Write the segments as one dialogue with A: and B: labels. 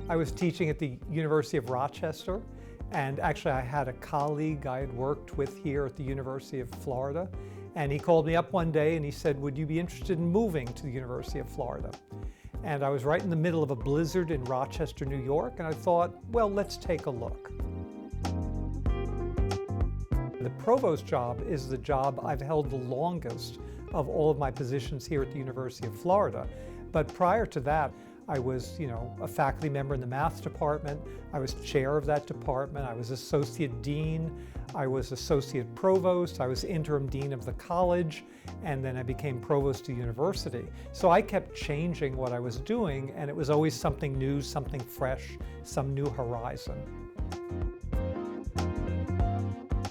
A: I was teaching at the University of Rochester, and actually I had a colleague I had worked with here at the University of Florida, and he called me up one day and he said, would you be interested in moving to the University of Florida? And I was right in the middle of a blizzard in Rochester, New York, and I thought, well, let's take a look. The provost job is the job I've held the longest of all of my positions here at the University of Florida. But prior to that, I was, a faculty member in the math department. I was chair of that department. I was associate dean. I was associate provost. I was interim dean of the college. And then I became provost of the university. So I kept changing what I was doing, and it was always something new, something fresh, some new horizon.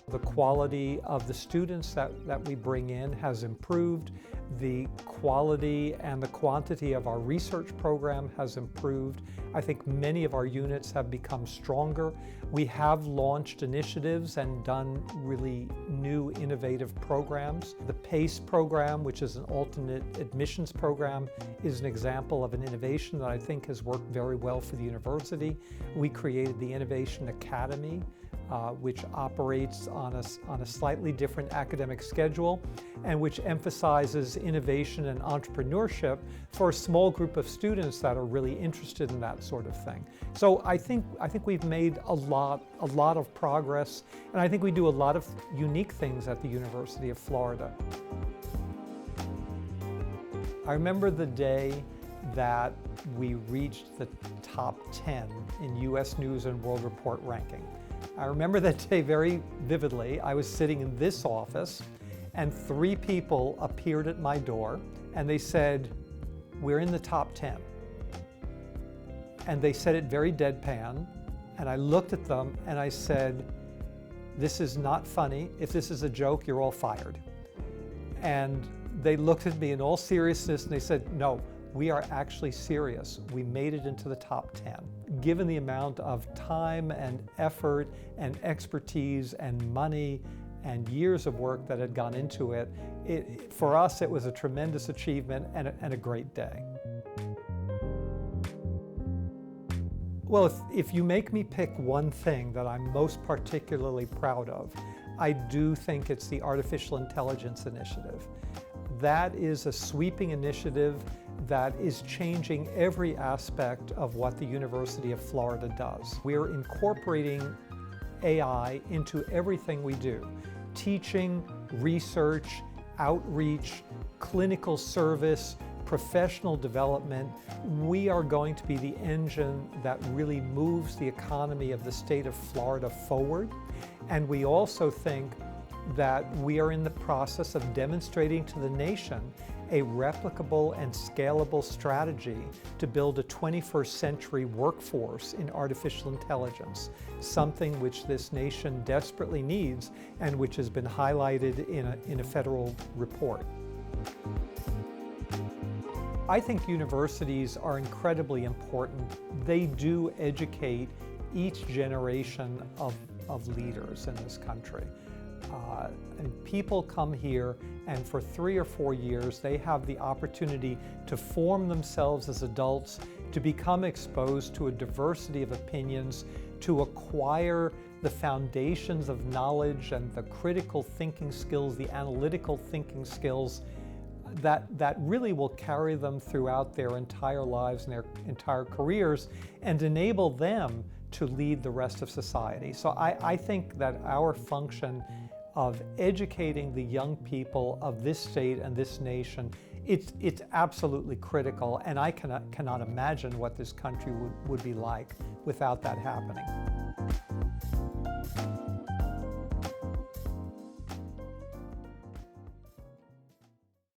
A: The quality of the students that we bring in has improved. The quality and the quantity of our research program has improved. I think many of our units have become stronger. We have launched initiatives and done really new innovative programs. The PACE program, which is an alternate admissions program, is an example of an innovation that I think has worked very well for the university. We created the Innovation Academy, which operates on a slightly different academic schedule and which emphasizes innovation and entrepreneurship for a small group of students that are really interested in that sort of thing. So I think we've made a lot of progress, and I think we do a lot of unique things at the University of Florida. I remember the day that we reached the top 10 in US News and World Report ranking. I remember that day very vividly. I was sitting in this office and 3 people appeared at my door and they said, we're in the top 10. And they said it very deadpan, and I looked at them and I said, this is not funny. If this is a joke, you're all fired. And they looked at me in all seriousness and they said, no, we are actually serious. We made it into the top 10. Given the amount of time and effort and expertise and money and years of work that had gone into it, for us it was a tremendous achievement and a great day. Well, if you make me pick one thing that I'm most particularly proud of, I do think it's the Artificial Intelligence Initiative. That is a sweeping initiative that is changing every aspect of what the University of Florida does. We're incorporating AI into everything we do. Teaching, research, outreach, clinical service, professional development. We are going to be the engine that really moves the economy of the state of Florida forward. And we also think that we are in the process of demonstrating to the nation a replicable and scalable strategy to build a 21st century workforce in artificial intelligence, something which this nation desperately needs and which has been highlighted in a federal report. I think universities are incredibly important. They do educate each generation of leaders in this country. And people come here and for 3 or 4 years they have the opportunity to form themselves as adults, to become exposed to a diversity of opinions, to acquire the foundations of knowledge and the critical thinking skills, the analytical thinking skills that really will carry them throughout their entire lives and their entire careers and enable them to lead the rest of society. So I think that our function of educating the young people of this state and this nation, it's absolutely critical, and I cannot imagine what this country would be like without that happening.